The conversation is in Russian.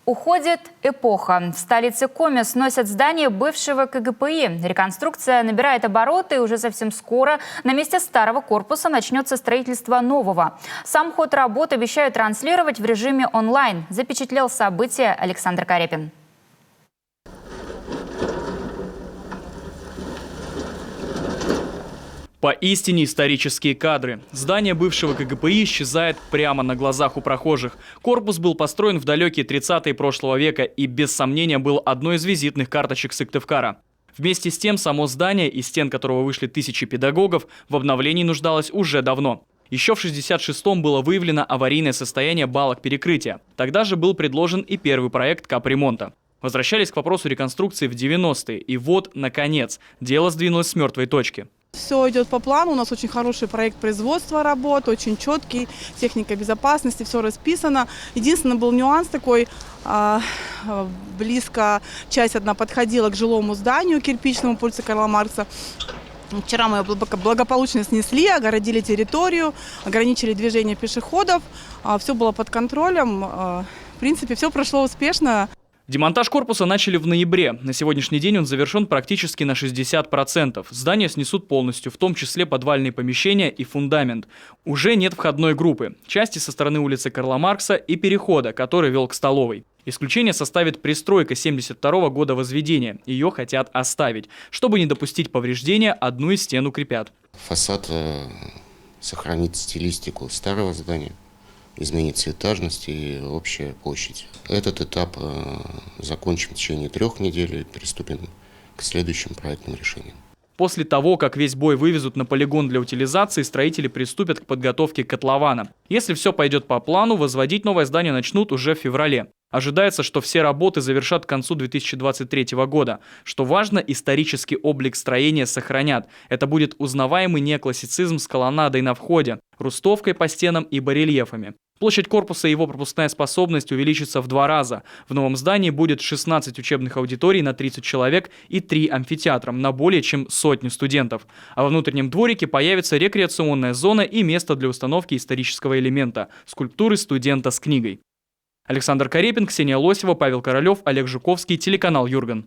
Уходит эпоха. В столице Коми сносят здание бывшего КГПИ. Реконструкция набирает обороты, и уже совсем скоро на месте старого корпуса начнется строительство нового. Сам ход работ обещают транслировать в режиме онлайн. Запечатлел события Александр Карепин. Поистине исторические кадры. Здание бывшего КГПИ исчезает прямо на глазах у прохожих. Корпус был построен в далекие 30-е прошлого века и без сомнения был одной из визитных карточек Сыктывкара. Вместе с тем, само здание, из стен которого вышли тысячи педагогов, в обновлении нуждалось уже давно. Еще в 1966-м было выявлено аварийное состояние балок перекрытия. Тогда же был предложен и первый проект капремонта. Возвращались к вопросу реконструкции в 90-е. И вот, наконец, дело сдвинулось с мертвой точки. Все идет по плану, у нас очень хороший проект производства работ, очень четкий, техника безопасности, все расписано. Единственный был нюанс такой, близко часть одна подходила к жилому зданию кирпичному по улице Карла Маркса. Вчера мы ее благополучно снесли, огородили территорию, ограничили движение пешеходов, все было под контролем, в принципе, все прошло успешно. Демонтаж корпуса начали в ноябре. На сегодняшний день он завершен практически на 60%. Здание снесут полностью, в том числе подвальные помещения и фундамент. Уже нет входной группы. Части со стороны улицы Карла Маркса и перехода, который вел к столовой. Исключение составит пристройка 1972 года возведения. Ее хотят оставить. Чтобы не допустить повреждения, одну из стен укрепят. Фасад сохранит стилистику старого здания. Изменится этажность и общая площадь. Этот этап закончим в течение 3 недель и приступим к следующим проектным решениям. После того, как весь бой вывезут на полигон для утилизации, строители приступят к подготовке котлована. Если все пойдет по плану, возводить новое здание начнут уже в феврале. Ожидается, что все работы завершат к концу 2023 года. Что важно, исторический облик строения сохранят. Это будет узнаваемый неоклассицизм с колоннадой на входе, рустовкой по стенам и барельефами. Площадь корпуса и его пропускная способность увеличится в 2 раза. В новом здании будет 16 учебных аудиторий на 30 человек и 3 амфитеатра на более чем 100 студентов. А во внутреннем дворике появится рекреационная зона и место для установки исторического элемента – скульптуры студента с книгой. Александр Карепин, Ксения Лосева, Павел Королев, Олег Жуковский, телеканал Юрган.